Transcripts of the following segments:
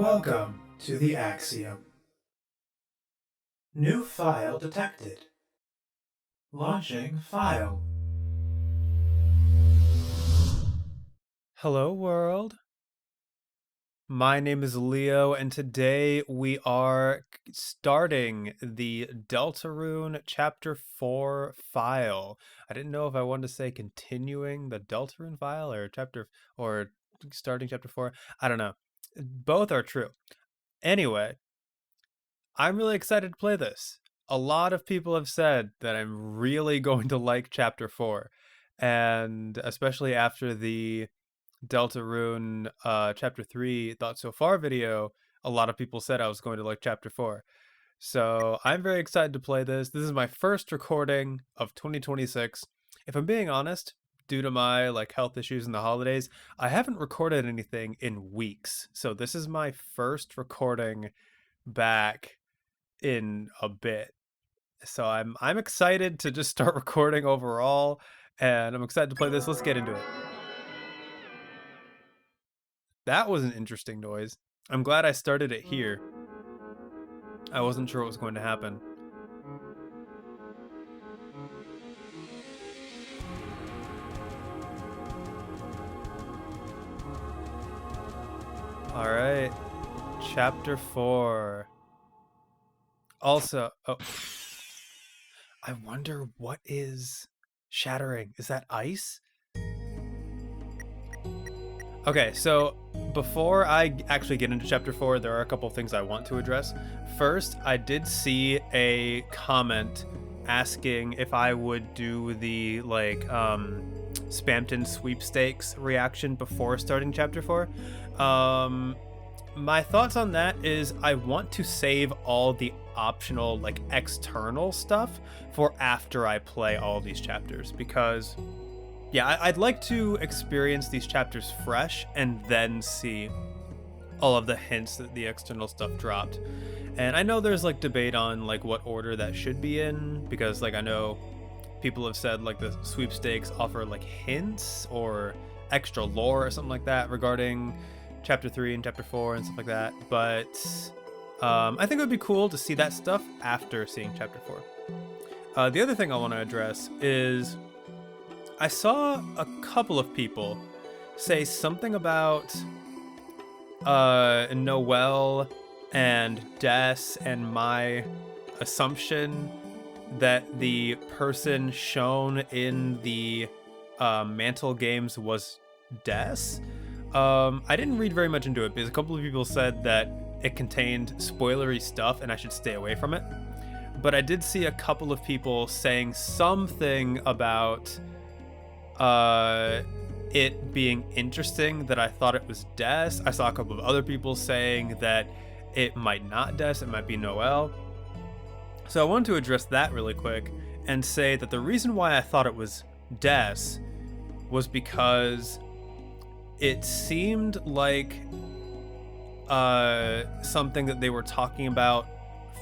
Welcome to the Axiom. New file detected. Launching file. Hello world. My name is Leo and today we are starting the Deltarune Chapter 4 file. I didn't know if I wanted to say continuing the Deltarune file or starting Chapter 4. I don't know. Both are true. Anyway, I'm really excited to play this. A lot of people have said that I'm really going to like Chapter 4, and especially after the Deltarune Chapter 3 Thoughts So Far video, a lot of people said I was going to like Chapter 4. So I'm very excited to play this. This is my first recording of 2026. If I'm being honest, due to my health issues in the holidays, I haven't recorded anything in weeks. So this is my first recording back in a bit. So I'm excited to just start recording overall, and I'm excited to play this. Let's get into it. That was an interesting noise. I'm glad I started it here. I wasn't sure what was going to happen. Alright. Chapter 4. Also, oh. I wonder what is shattering. Is that ice? Okay, so before I actually get into Chapter 4, there are a couple things I want to address. First, I did see a comment asking if I would do the Spamton sweepstakes reaction before starting Chapter 4. My thoughts on that is I want to save all the optional external stuff for after I play all these chapters, because yeah, I'd like to experience these chapters fresh and then see all of the hints that the external stuff dropped. And I know there's debate on what order that should be in, because I know people have said the sweepstakes offer hints or extra lore or something like that regarding Chapter 3 and Chapter 4 and stuff like that. But I think it would be cool to see that stuff after seeing Chapter 4. The other thing I want to address is I saw a couple of people say something about Noelle and Des, and my assumption that the person shown in the Mantle games was Des. I didn't read very much into it because a couple of people said that it contained spoilery stuff and I should stay away from it. But I did see a couple of people saying something about it being interesting that I thought it was Des. I saw a couple of other people saying that it might not Des, it might be Noelle. So I wanted to address that really quick and say that the reason why I thought it was Des was because it seemed like something that they were talking about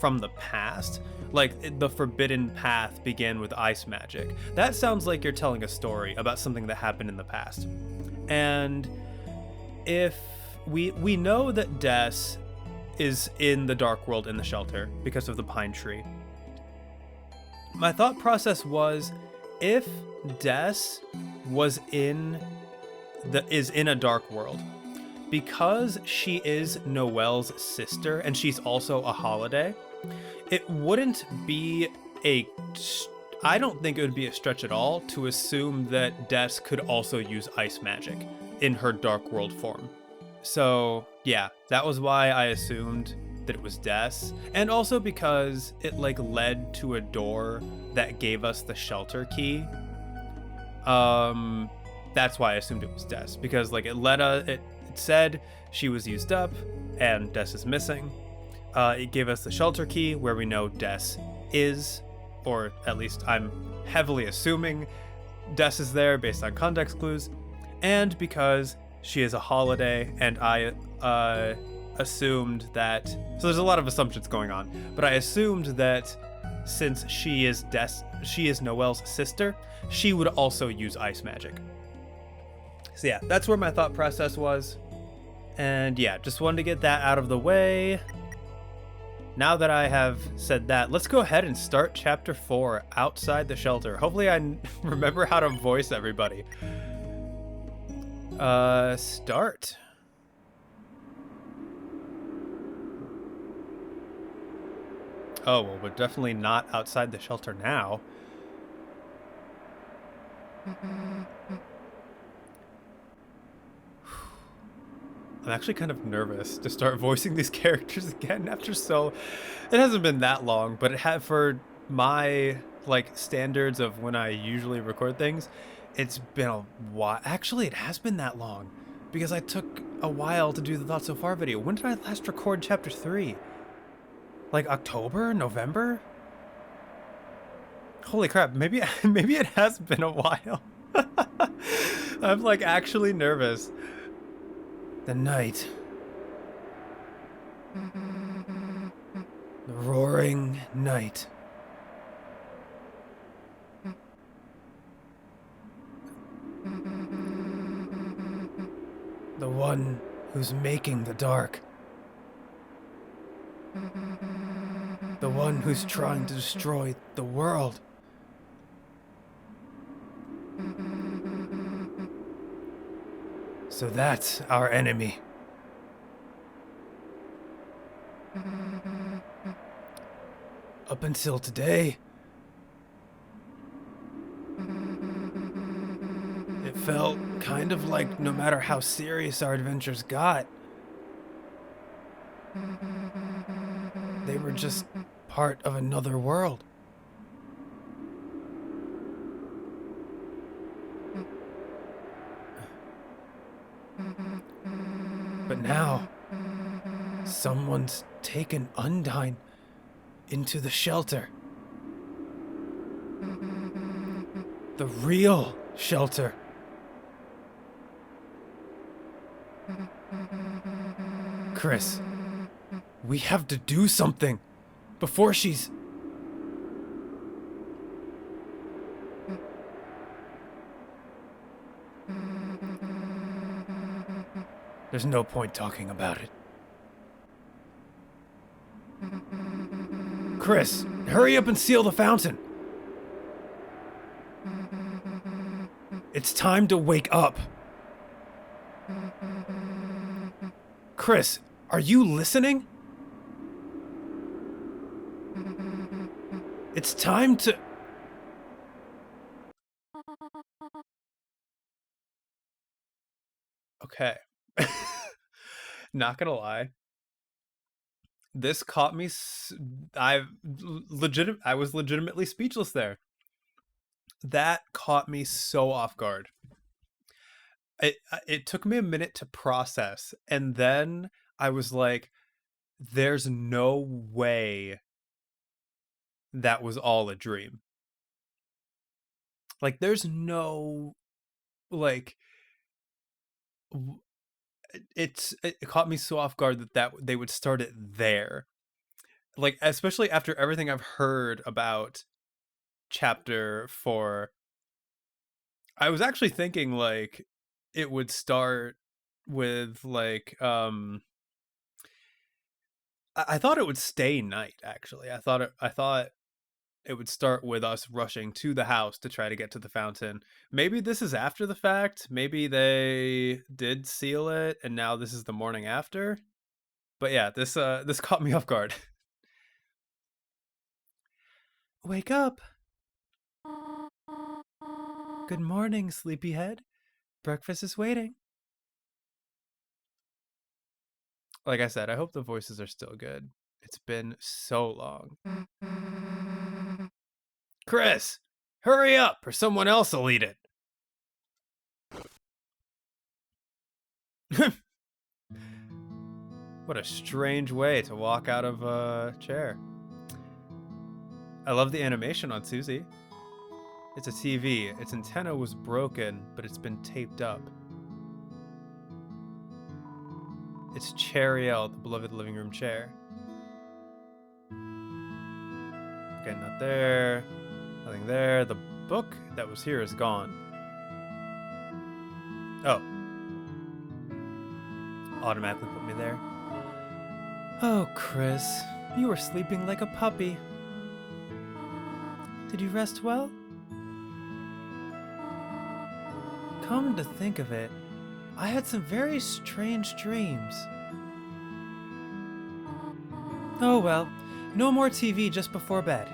from the past. The forbidden path began with ice magic. That sounds like you're telling a story about something that happened in the past. And if we know that Des is in the dark world in the shelter because of the pine tree. My thought process was, if Des is in a dark world, because she is Noelle's sister and she's also a holiday, it wouldn't be I don't think it would be a stretch at all to assume that Des could also use ice magic in her dark world form. So yeah, that was why I assumed that it was Des, and also because it led to a door that gave us the shelter key. That's why I assumed it was Des, because it said she was used up and Des is missing. It gave us the shelter key where we know Des is, or at least I'm heavily assuming Des is there based on context clues, and because she is a holiday, and I assumed that, so there's a lot of assumptions going on, but I assumed that since she is Noelle's sister, she would also use ice magic. So yeah, that's where my thought process was. And yeah, just wanted to get that out of the way. Now that I have said that, let's go ahead and start Chapter 4, Outside the Shelter. Hopefully I remember how to voice everybody. Start. Oh, well, we're definitely not outside the shelter now. I'm actually kind of nervous to start voicing these characters again after so... It hasn't been that long, but it had, for my, like, standards of when I usually record things, it's been a while. Actually, it has been that long, because I took a while to do the Thought So Far video. When did I last record Chapter 3? Like, October? November? Holy crap, maybe it has been a while. I'm, like, actually nervous. The night. The roaring night. The one who's making the dark. The one who's trying to destroy the world. So that's our enemy. Up until today, it felt kind of like no matter how serious our adventures got, they were just part of another world. But now, someone's taken Undyne into the shelter. The real shelter. Chris, we have to do something before she's... There's no point talking about it. Chris, hurry up and seal the fountain. It's time to wake up. Chris, are you listening? It's time to... Okay. Not gonna lie. This caught me... I was legitimately speechless there. That caught me so off guard. It took me a minute to process, and then I was like, there's no way that was all a dream. Like, there's no, like, it caught me so off guard that they would start it there. Like, especially after everything I've heard about Chapter 4, I was actually thinking, like, it would start with, like, I thought it would stay night, actually. I thought it would start with us rushing to the house to try to get to the fountain. Maybe this is after the fact. Maybe they did seal it, and now this is the morning after. But yeah, this caught me off guard. Wake up! Good morning, sleepyhead. Breakfast is waiting. Like I said, I hope the voices are still good. It's been so long. Chris, hurry up, or someone else will eat it. What a strange way to walk out of a chair. I love the animation on Susie. It's a TV. Its antenna was broken, but it's been taped up. It's Toriel, the beloved living room chair. Okay, not there. Nothing there. The book that was here is gone. Oh. automatically put me there. Oh, Chris, you were sleeping like a puppy. Did you rest well? Come to think of it, I had some very strange dreams. Oh well, no more TV just before bed.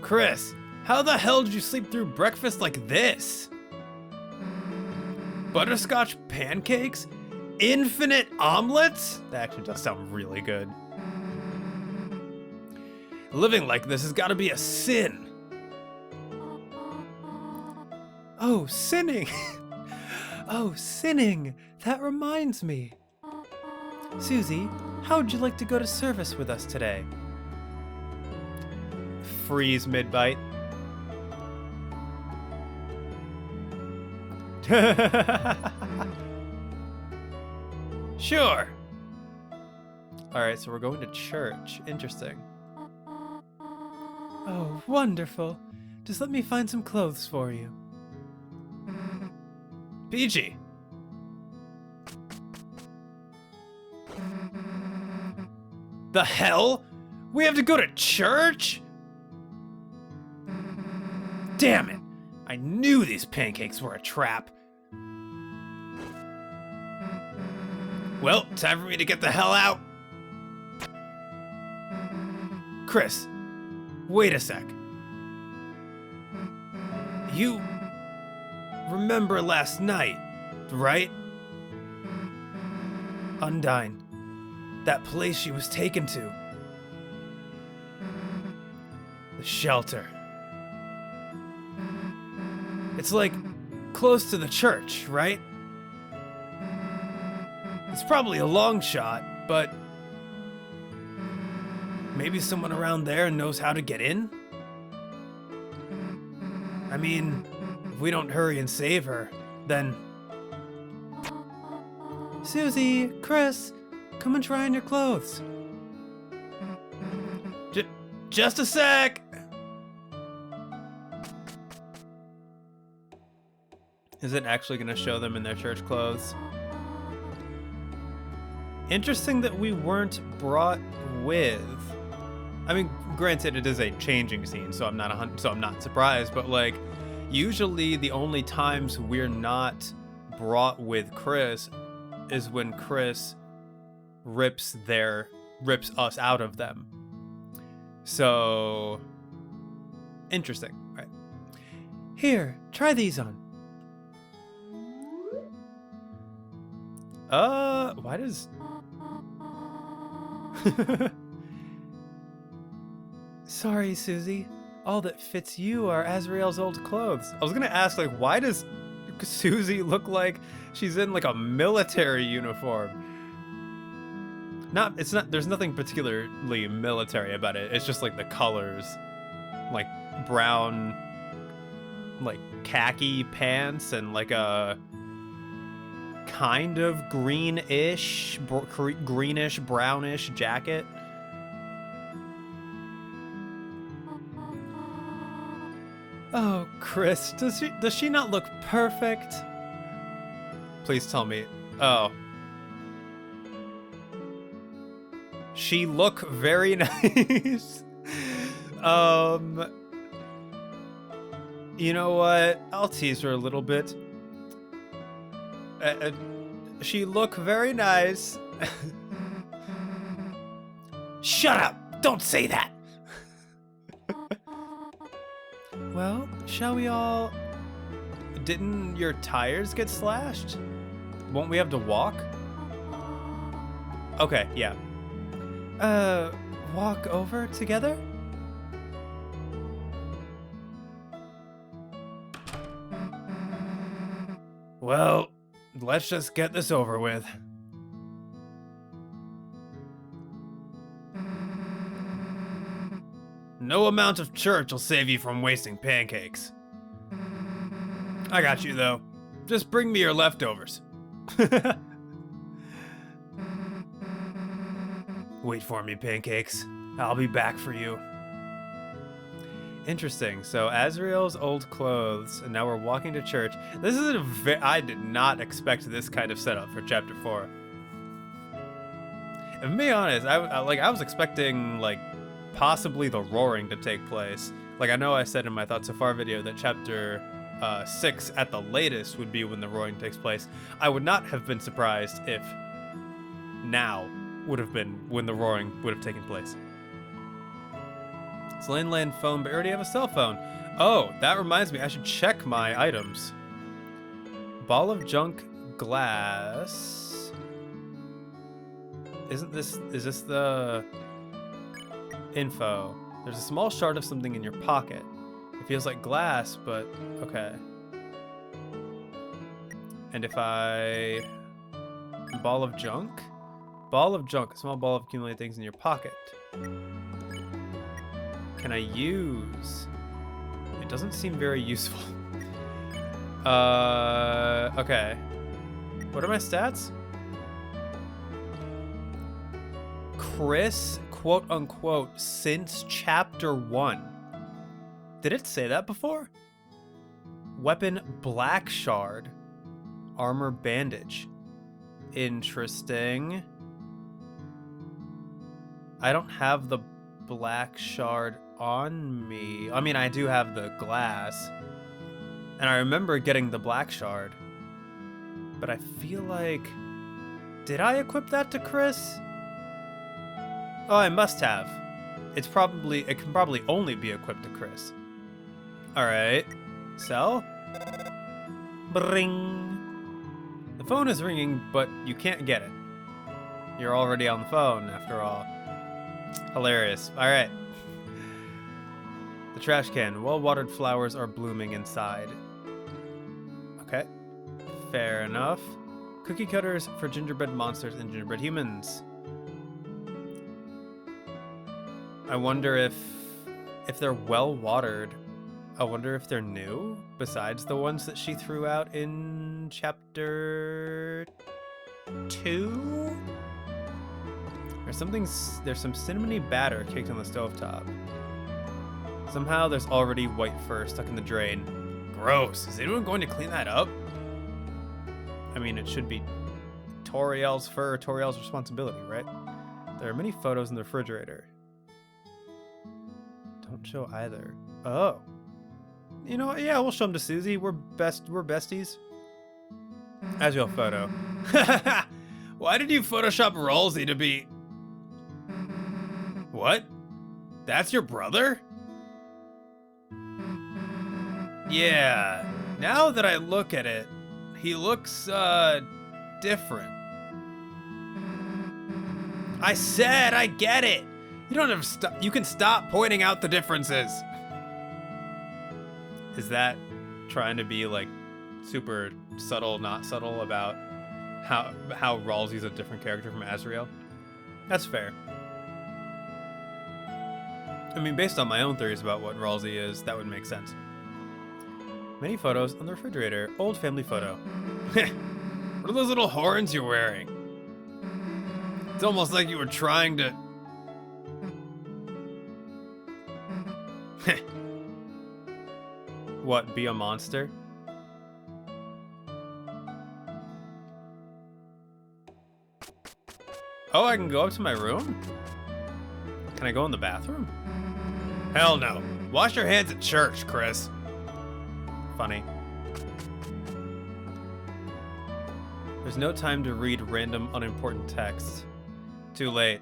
Chris, how the hell did you sleep through breakfast like this? Butterscotch pancakes? Infinite omelets? That actually does sound really good. Living like this has gotta be a sin. Oh, sinning! Oh, sinning! That reminds me. Susie, how would you like to go to service with us today? Freeze mid-bite. Sure! Alright, so we're going to church. Interesting. Oh, wonderful. Just let me find some clothes for you. Peachy! The hell? We have to go to church? Damn it! I knew these pancakes were a trap. Well, time for me to get the hell out. Chris, wait a sec. You remember last night, right? Undyne. That place she was taken to. The shelter. It's like close to the church, right? It's probably a long shot, but maybe someone around there knows how to get in? I mean, if we don't hurry and save her, then... Susie, Chris, come and try on your clothes. Just a sec! Is it actually going to show them in their church clothes? Interesting that we weren't brought with. I mean, granted, it is a changing scene, so I'm not surprised. But like, usually the only times we're not brought with Chris is when Chris rips us out of them. So interesting, right? Here, try these on. Why does... Sorry, Susie. All that fits you are Azrael's old clothes. I was gonna ask, like, why does Susie look like she's in, like, a military uniform? There's nothing particularly military about it. It's just, like, the colors. Like, brown, like, khaki pants and, like, a... kind of greenish, brownish jacket. Oh, Chris, does she not look perfect? Please tell me. Oh. She look very nice. You know what? I'll tease her a little bit. She look very nice. Shut up! Don't say that! Well, shall we all... Didn't your tires get slashed? Won't we have to walk? Okay, yeah. Walk over together? Well... let's just get this over with. No amount of church will save you from wasting pancakes. I got you, though. Just bring me your leftovers. Wait for me, pancakes. I'll be back for you. Interesting. So Azrael's old clothes, and now we're walking to church. This is I did not expect this kind of setup for Chapter 4. If I'm being honest, I was expecting like possibly the roaring to take place. Like I know I said in my Thoughts So Far video that Chapter 6 at the latest would be when the roaring takes place. I would not have been surprised if now would have been when the roaring would have taken place. It's landline phone, but I already have a cell phone. Oh, that reminds me, I should check my items. Ball of junk glass. Is this the info? There's a small shard of something in your pocket. It feels like glass, but okay. And if I... Ball of junk? Ball of junk, a small ball of accumulated things in your pocket. Can I use? It doesn't seem very useful. Okay. What are my stats? Chris, quote unquote, since Chapter 1. Did it say that before? Weapon, black shard. Armor, bandage. Interesting. I don't have the black shard on me. I mean, I do have the glass. And I remember getting the black shard. But I feel like... Did I equip that to Chris? Oh, I must have. It can probably only be equipped to Chris. Alright. Sell? Bring. The phone is ringing, but you can't get it. You're already on the phone, after all. Hilarious. Alright. The trash can. Well-watered flowers are blooming inside. Okay. Fair enough. Cookie cutters for gingerbread monsters and gingerbread humans. I wonder if they're well-watered. I wonder if they're new, besides the ones that she threw out in Chapter 2? There's some cinnamony batter caked on the stovetop. Somehow there's already white fur stuck in the drain. Gross. Is anyone going to clean that up? I mean, it should be Toriel's fur, Toriel's responsibility, right? There are many photos in the refrigerator. Don't show either. Oh. You know what? Yeah, we'll show them to Susie. We're besties. Azrael photo. Why did you Photoshop Rolsey to be... What? That's your brother? Yeah. Now that I look at it, he looks, different. I said I get it. You don't have to you can stop pointing out the differences. Is that trying to be like super subtle, not subtle about how Ralsei's a different character from Azrael? That's fair. I mean, based on my own theories about what Ralsei is, that would make sense. Many photos on the refrigerator. Old family photo. What are those little horns you're wearing? It's almost like you were trying to... What, be a monster? Oh, I can go up to my room? Can I go in the bathroom? Hell no. Wash your hands at church, Chris. Funny. There's no time to read random unimportant text. Too late.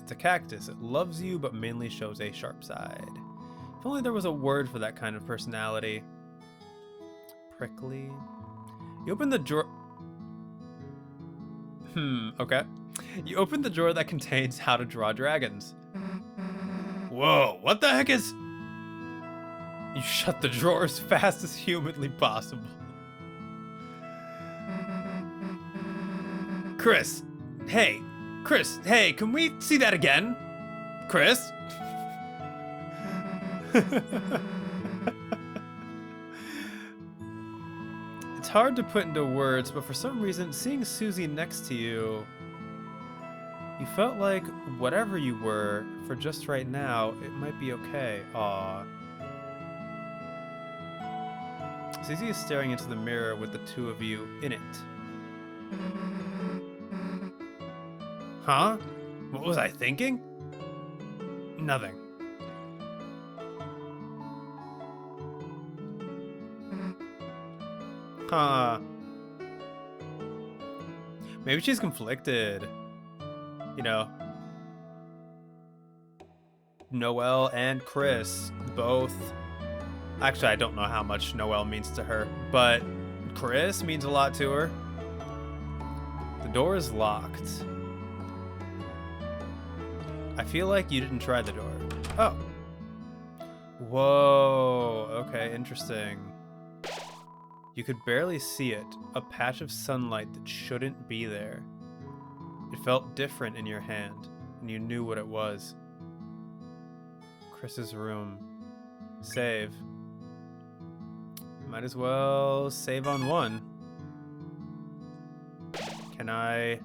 It's a cactus. It loves you, but mainly shows a sharp side. If only there was a word for that kind of personality. Prickly. You open the drawer... okay. You open the drawer that contains how to draw dragons. Whoa, what the heck is... You shut the drawer as fast as humanly possible. Chris, hey, can we see that again? Chris? It's hard to put into words, but for some reason, seeing Susie next to you You felt like whatever you were, for just right now, it might be okay. Aw. Susie is staring into the mirror with the two of you in it. Huh? What was I thinking? Nothing. Huh. Maybe she's conflicted. You know. Noelle and Chris both. Actually, I don't know how much Noelle means to her, but Chris means a lot to her. The door is locked. I feel like you didn't try the door. Oh. Whoa. Okay, interesting. You could barely see it, a patch of sunlight that shouldn't be there. It felt different in your hand, and you knew what it was. Chris's room. Save. Might as well save on one. Can I...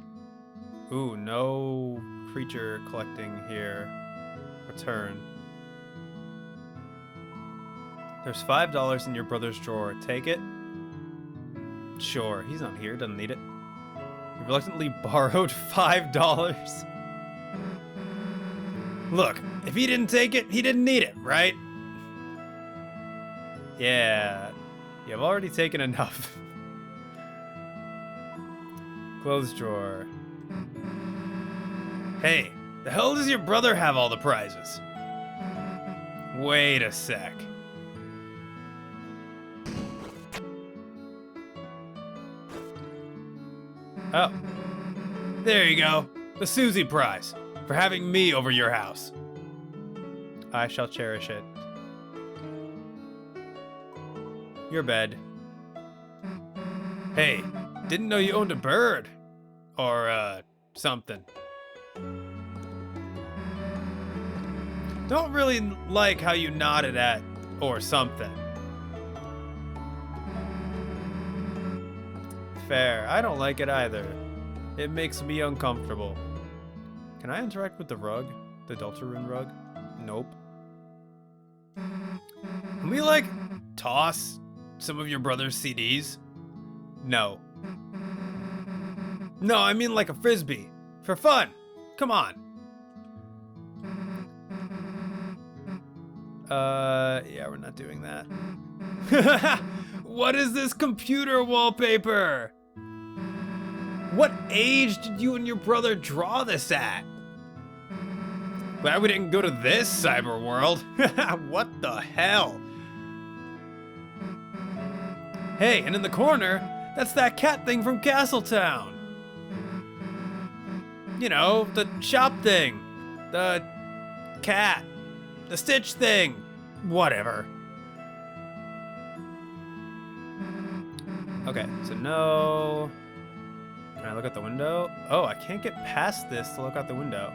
Ooh, no creature collecting here. Return. There's $5 in your brother's drawer. Take it? Sure, he's not here, doesn't need it. You reluctantly borrowed $5. Look, if he didn't take it, he didn't need it, right? Yeah, you've already taken enough. Clothes drawer. Hey, the hell does your brother have all the prizes? Wait a sec. Oh, there you go. The Susie prize for having me over your house. I shall cherish it. Your bed. Hey, didn't know you owned a bird. Or, something. Don't really like how you nodded at or something. Fair. I don't like it either. It makes me uncomfortable. Can I interact with the rug? The Deltarune rug? Nope. Can we, like, toss some of your brother's CDs? No. No, I mean like a frisbee. For fun. Come on. Yeah, we're not doing that. What is this computer wallpaper? What age did you and your brother draw this at? Glad we didn't go to this cyber world. What the hell? Hey, and in the corner, that's that cat thing from Castletown. You know, the shop thing. The cat. The Stitch thing. Whatever. Okay, so no. Can I look out the window? Oh, I can't get past this to look out the window.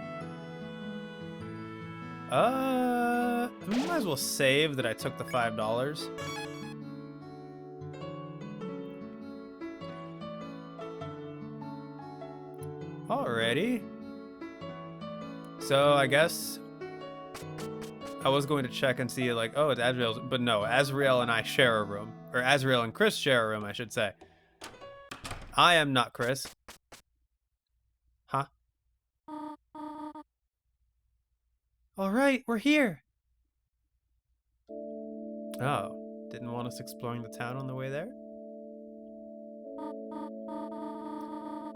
I might as well save that I took the $5. Alrighty. So I guess I was going to check and see, like, oh, it's Azrael's, but no, Azrael and I share a room. Or Azrael and Chris share a room, I should say. I am not Chris. Huh? Alright, we're here. Oh, didn't want us exploring the town on the way there?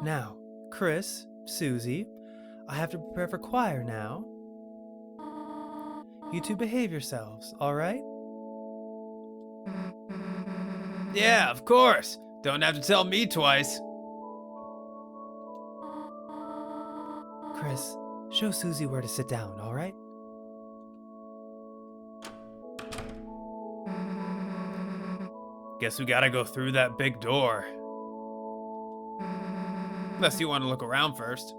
Now, Chris, Susie, I have to prepare for choir now. You two behave yourselves, alright? Yeah, of course. Don't have to tell me twice. Chris, show Susie where to sit down, alright? Guess we gotta go through that big door. Unless you want to look around first.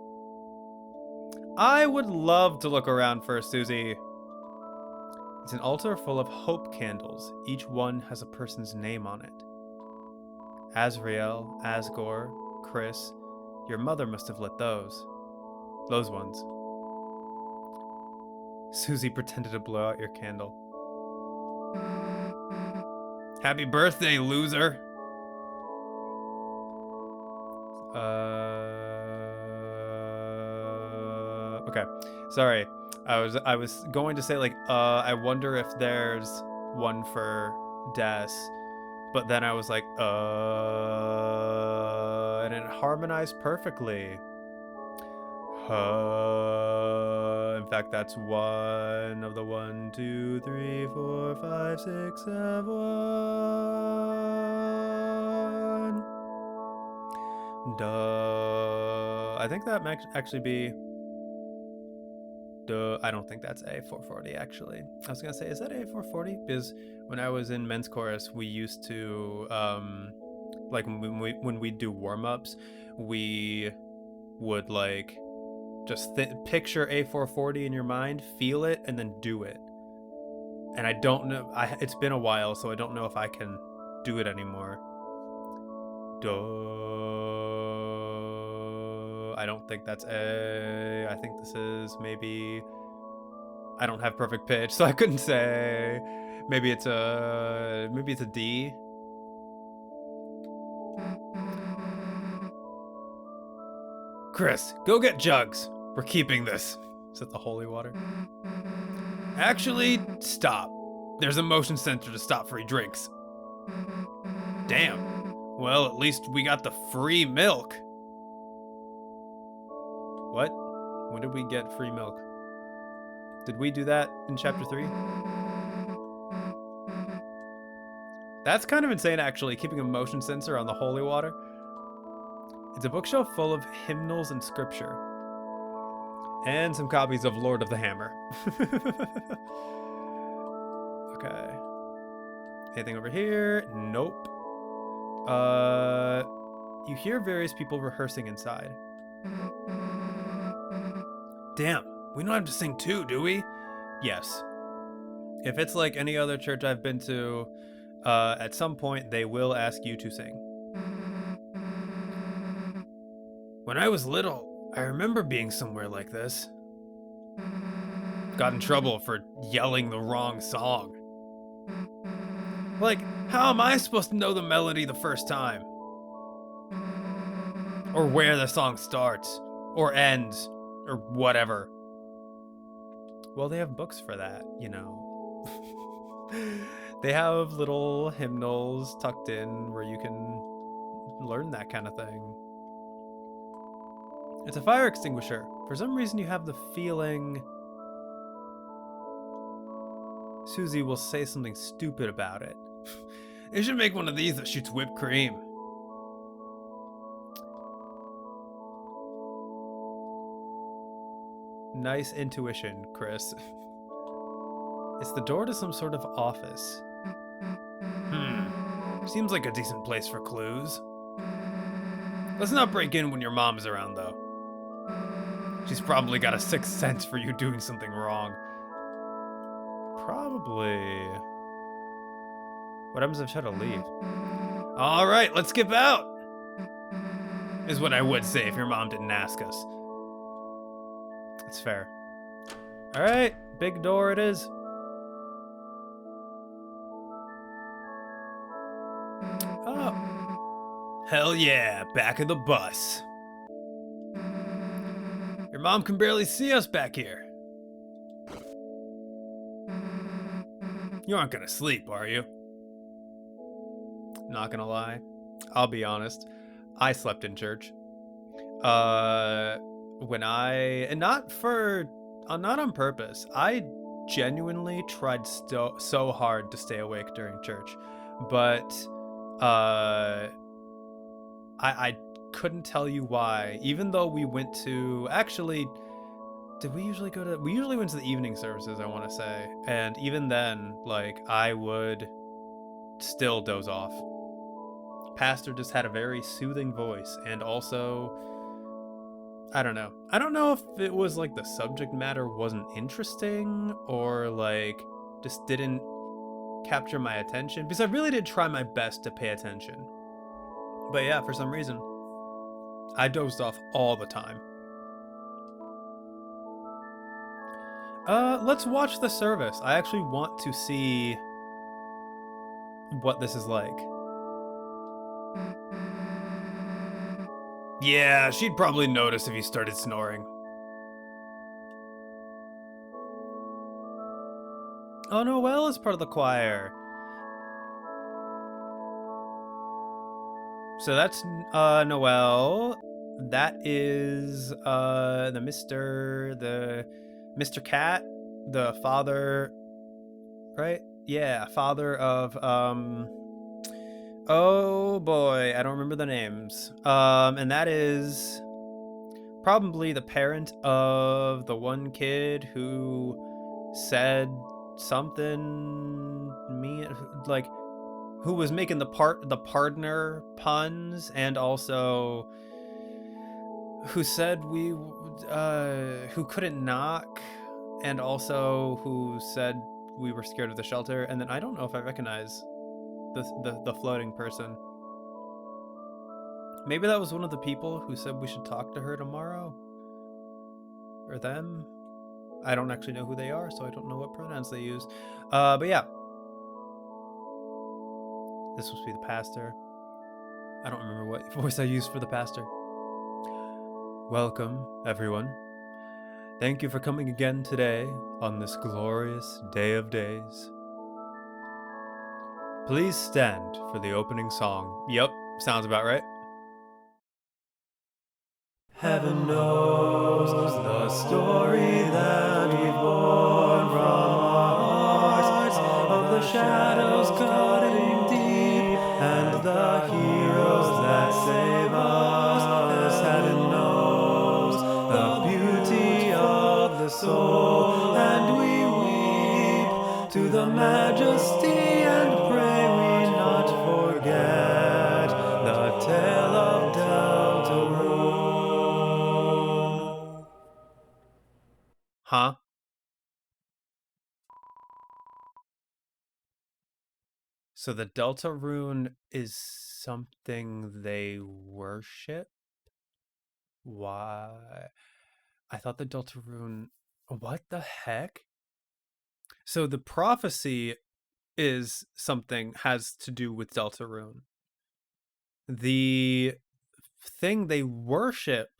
I would love to look around first, Susie. It's an altar full of hope candles. Each one has a person's name on it. Azrael, Asgore, Chris. Your mother must have lit those. Those ones. Susie pretended to blow out your candle. Happy birthday, loser! Okay. Sorry. I was going to say, like, I wonder if there's one for Des, but then I was like, and it harmonized perfectly. In fact, that's one of the 1, 2, 3, 4, 5, 6, 7. Duh. I think that might actually be. Duh. I don't think that's A440 actually. I was gonna say, is that A440? Because when I was in men's chorus, we used to like when we do warm-ups, we would like just picture A440 in your mind, feel it, and then do it. And I don't know. It's been a while, so I don't know if I can do it anymore. Duh. I don't think that's A. I think this is maybe. I don't have perfect pitch, so I couldn't say. Maybe it's a D. Chris, go get jugs. We're keeping this. Is it the holy water? Actually, stop. There's a motion sensor to stop free drinks. Damn. Well, at least we got the free milk. What? When did we get free milk? Did we do that in chapter 3? That's kind of insane, actually, keeping a motion sensor on the holy water. It's a bookshelf full of hymnals and scripture. And some copies of Lord of the Hammer. Okay. Anything over here? Nope. You hear various people rehearsing inside. Damn, we don't have to sing too, do we? Yes. If it's like any other church I've been to, at some point they will ask you to sing. When I was little, I remember being somewhere like this. Got in trouble for yelling the wrong song. Like, how am I supposed to know the melody the first time? Or where the song starts, or ends, or whatever. Well, they have books for that, you know. They have little hymnals tucked in where you can learn that kind of thing. It's a fire extinguisher. For some reason, you have the feeling Susie will say something stupid about it. You should make one of these that shoots whipped cream. Nice intuition, Chris. It's the door to some sort of office. Seems like a decent place for clues. Let's not break in when your mom's around, though. She's probably got a sixth sense for you doing something wrong. Probably. What happens if I try to leave? All right, let's skip out. Is what I would say if your mom didn't ask us. That's fair. All right, big door it is. Oh. Hell yeah, back of the bus. Your mom can barely see us back here. You aren't gonna sleep, are you? Not gonna lie. I'll be honest. I slept in church. When and not on purpose. I genuinely tried so hard to stay awake during church, but I couldn't tell you why. Even though we went to we usually went to the evening services, I want to say, and even then, like, I would still doze off. Pastor just had a very soothing voice, and also, I don't know if it was like the subject matter wasn't interesting or like just didn't capture my attention, because I really did try my best to pay attention. But yeah, for some reason, I dozed off all the time. Let's watch the service. I actually want to see what this is like. Yeah, she'd probably notice if you started snoring. Oh, Noelle is part of the choir. So that's Noelle. That is the Mr. Cat, the father, right? Yeah, father of oh boy, I don't remember the names. And that is probably the parent of the one kid who said something mean, like who was making the partner puns, and also who said who couldn't knock, and also who said we were scared of the shelter. And then I don't know if I recognize the floating person. Maybe that was one of the people who said we should talk to her tomorrow, or them. I don't actually know who they are, so I don't know what pronouns they use. But yeah, this must be the pastor. I don't remember what voice I used for the pastor. Welcome, everyone. Thank you for coming again today on this glorious day of days. Please stand for the opening song. Yep, sounds about right. Heaven knows the story that we've borne from our hearts, of the shadows cutting deep, and the heroes that save us. Heaven knows the beauty of the soul, and we weep to the majesty and pray we not forget the tale of Deltarune. Huh? So the Deltarune is something they worship? Why? I thought the Deltarune... What the heck? So the prophecy is something has to do with Deltarune. The thing they worship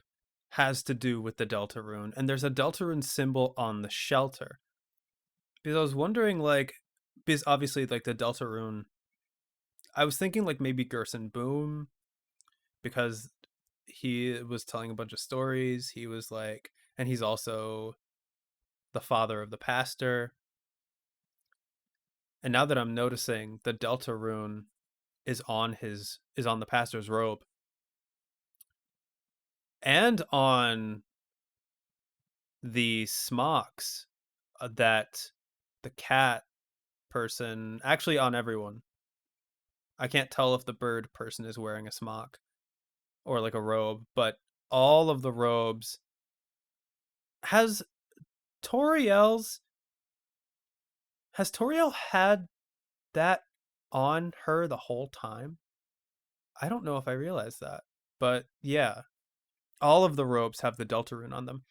has to do with the Deltarune, and there's a Deltarune symbol on the shelter. Because I was wondering, like, because obviously, like, the Deltarune, I was thinking, like, maybe Gerson Boom, because he was telling a bunch of stories. He was like, and he's also the father of the pastor. And now that I'm noticing, the Deltarune is on the pastor's robe, and on the smocks that the cat person, actually on everyone. I can't tell if the bird person is wearing a smock or like a robe, but all of the robes. Has Toriel's has Toriel had that on her the whole time? I don't know if I realized that. But yeah, all of the robes have the Deltarune on them.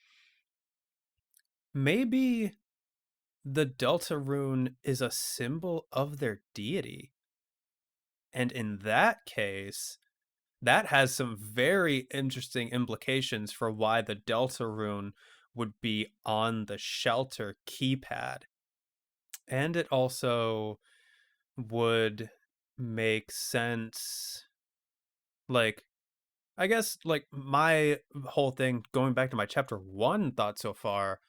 Maybe the Deltarune is a symbol of their deity. And in that case, that has some very interesting implications for why the Deltarune would be on the shelter keypad. And it also would make sense. Like, I guess, like, my whole thing, going back to my chapter 1 thought so far,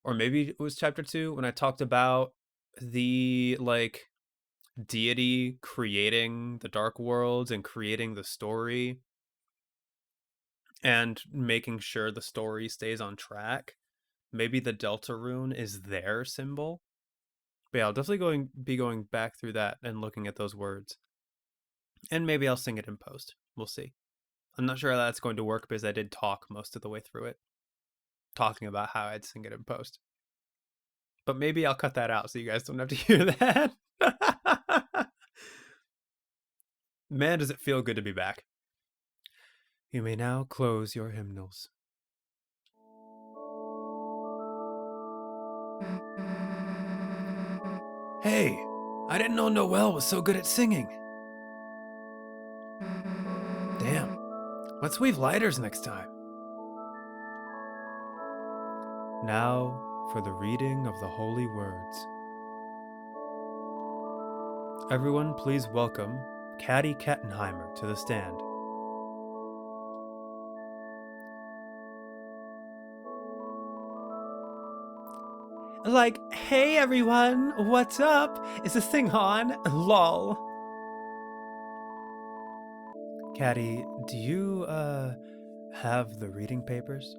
or maybe it was chapter 2, when I talked about the, like, deity creating the dark worlds and creating the story and making sure the story stays on track. Maybe the Deltarune is their symbol. But yeah, I'll definitely be going back through that and looking at those words. And maybe I'll sing it in post. We'll see. I'm not sure how that's going to work because I did talk most of the way through it, talking about how I'd sing it in post. But maybe I'll cut that out so you guys don't have to hear that. Man, does it feel good to be back. You may now close your hymnals. Hey, I didn't know Noelle was so good at singing. Damn. Let's weave lighters next time. Now for the reading of the holy words. Everyone, please welcome Caddy Kettenheimer to the stand. Like, hey everyone, what's up? Is this thing on? Lol. Caddy, do you, have the reading papers?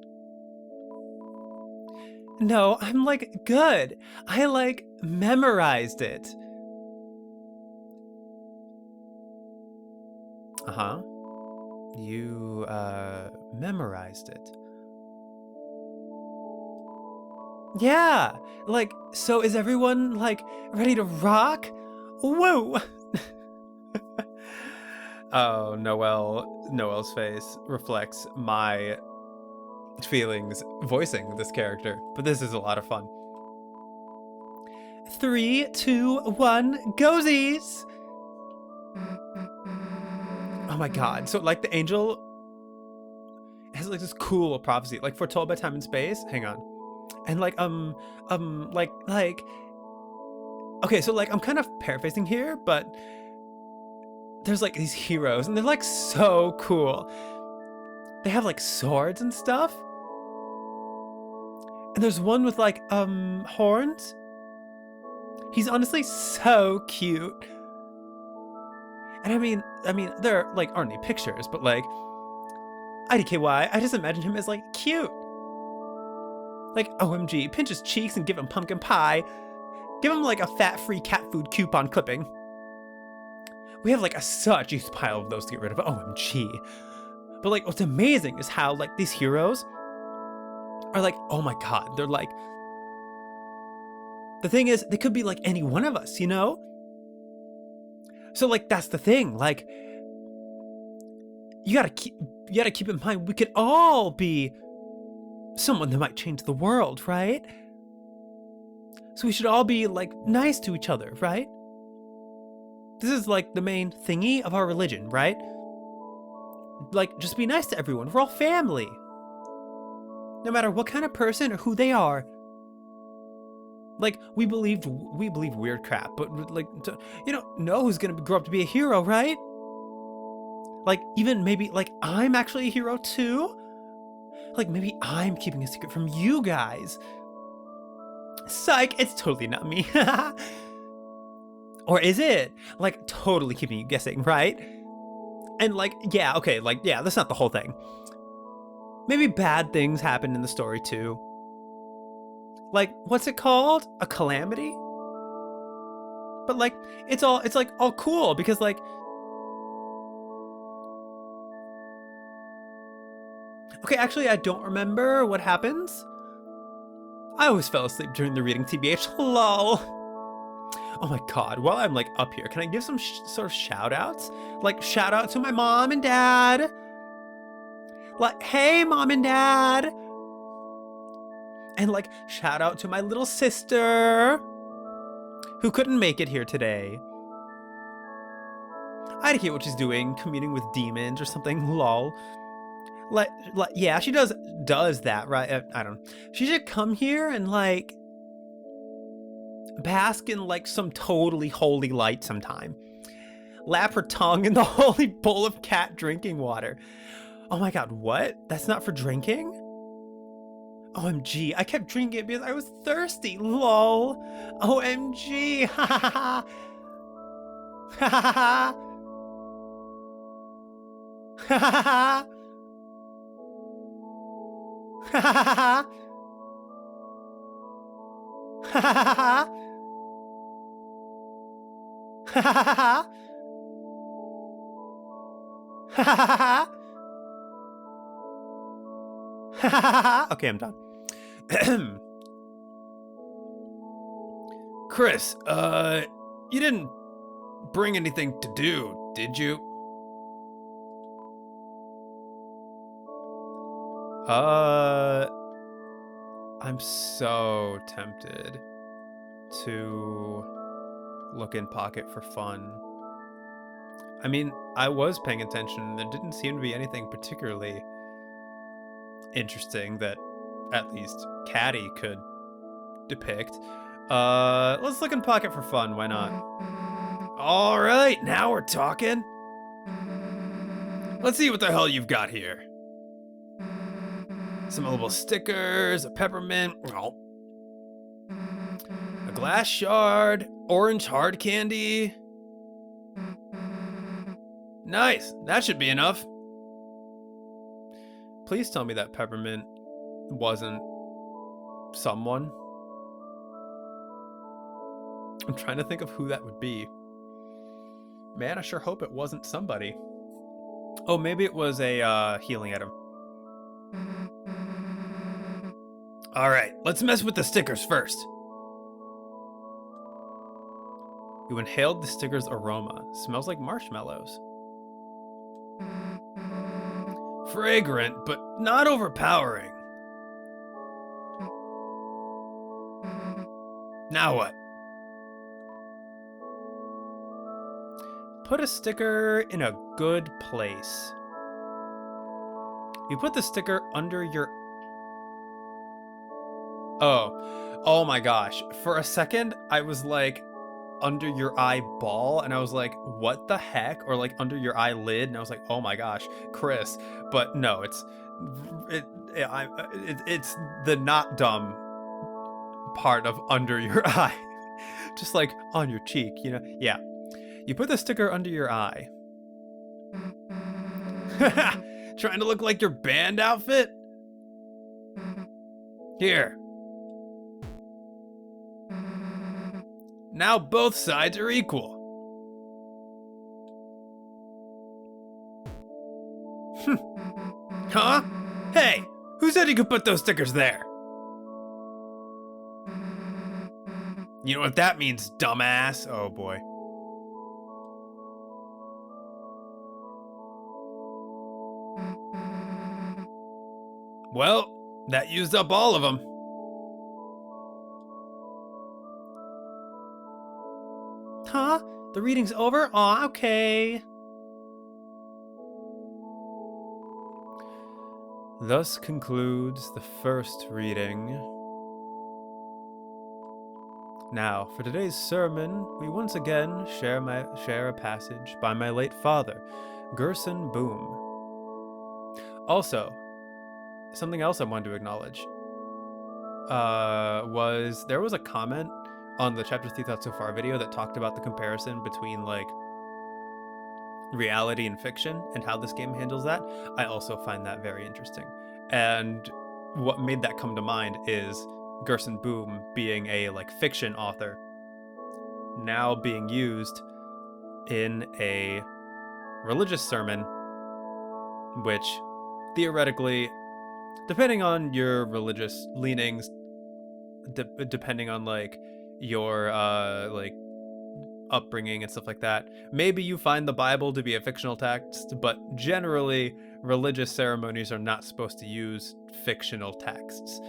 No, I'm like, good. I like memorized it. Uh-huh. You, memorized it. Yeah, like, so is everyone, like, ready to rock? Whoa! Oh, Noelle's face reflects my feelings voicing this character, but this is a lot of fun. 3, 2, 1, goesies! Oh my god, so like the angel has like this cool prophecy, like foretold by time and space. Hang on. And like, okay, so like I'm kind of paraphrasing here, but there's like these heroes and they're like so cool. They have like swords and stuff. And there's one with like, horns. He's honestly so cute. And I mean, there like aren't any pictures, but like, IDKY, I just imagine him as like cute. Like, OMG, pinch his cheeks and give him pumpkin pie. Give him like a fat-free cat food coupon clipping. We have like such a pile of those to get rid of, OMG. But like, what's amazing is how like these heroes are like, oh my god, they're like, the thing is, they could be like any one of us, you know? So like, that's the thing, like, you gotta keep in mind, we could all be someone that might change the world, right? So we should all be like nice to each other, right? This is like the main thingy of our religion, right? Like, just be nice to everyone. We're all family. No matter what kind of person or who they are. Like, we believe weird crap, but like, you don't know who's gonna grow up to be a hero, right? Like, even maybe, like, I'm actually a hero too? Like, maybe I'm keeping a secret from you guys. Psych, it's totally not me. Or is it? Like, totally keeping you guessing, right? And like, yeah, okay, like, yeah, that's not the whole thing. Maybe bad things happen in the story too. Like, what's it called? A calamity? But like, it's like all cool because like, okay, actually I don't remember what happens. I always fell asleep during the reading, TBH, lol. Oh my god, while I'm like up here, can I give some sort of shout outs? Like, shout out to my mom and dad. Like, hey mom and dad. And like, shout out to my little sister who couldn't make it here today. I don't get what she's doing, communing with demons or something, lol. Like, yeah, she does that, right? I don't know. She should come here and like bask in like some totally holy light sometime. Lap her tongue in the holy bowl of cat drinking water. Oh my god, what? That's not for drinking? OMG, I kept drinking it because I was thirsty, lol. OMG, ha ha ha. Ha ha ha. Ha ha ha. Ha ha ha. Ha ha ha. Ha ha ha. Ha ha ha. Ha ha ha. Okay, I'm done. Chris, you didn't bring anything to do, did you? I'm so tempted to look in pocket for fun. I mean, I was paying attention. There didn't seem to be anything particularly interesting that at least Caddy could depict. Let's look in pocket for fun. Why not? All right, now we're talking. Let's see what the hell you've got here. Some little stickers, a peppermint, a glass shard, orange hard candy. Nice, that should be enough. Please tell me that peppermint wasn't someone. I'm trying to think of who that would be. Man, I sure hope it wasn't somebody. Oh, maybe it was a healing item. All right, let's mess with the stickers first. You inhaled the sticker's aroma. Smells like marshmallows. Fragrant, but not overpowering. Now what? Put a sticker in a good place. You put the sticker under your... Oh my gosh. For a second, I was like, under your eyeball, and I was like, what the heck? Or like under your eyelid, and I was like, oh my gosh, Chris. But no, it's the not dumb part of under your eye. Just like on your cheek, you know? Yeah. You put the sticker under your eye. Trying to look like your band outfit? Here. Now both sides are equal. Huh? Hey, who said you could put those stickers there? You know what that means, dumbass? Oh boy. Well, that used up all of them. Huh? The reading's over? Aw, okay. Thus concludes the first reading. Now, for today's sermon, we once again share a passage by my late father, Gerson Boom. Also, something else I wanted to acknowledge there was a comment on the Chapter 3 Thoughts So Far video that talked about the comparison between like reality and fiction and how this game handles that. I also find that very interesting. And what made that come to mind is Gerson Boom being a like fiction author now being used in a religious sermon, which theoretically, depending on your religious leanings, depending on like your like upbringing and stuff like that, maybe you find the Bible to be a fictional text, but generally religious ceremonies are not supposed to use fictional texts.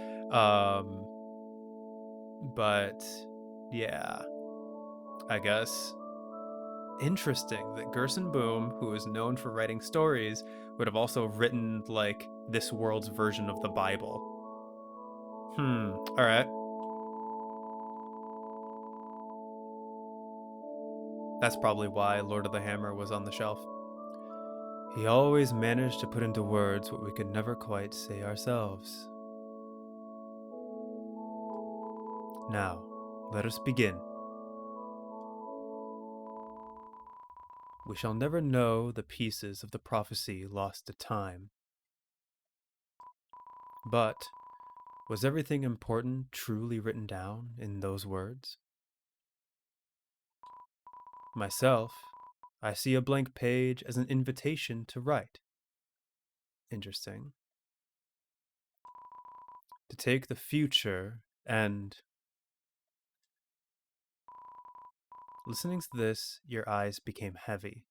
But yeah, I guess interesting that Gerson Boom, who is known for writing stories, would have also written like this world's version of the Bible. All right. That's probably why Lord of the Hammer was on the shelf. He always managed to put into words what we could never quite say ourselves. Now, let us begin. We shall never know the pieces of the prophecy lost to time. But was everything important truly written down in those words? Myself, I see a blank page as an invitation to write. Interesting. To take the future and... Listening to this, your eyes became heavy.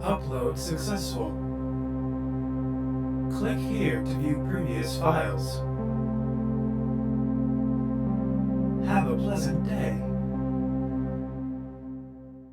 Upload successful. Click here to view previous files. Have a pleasant day.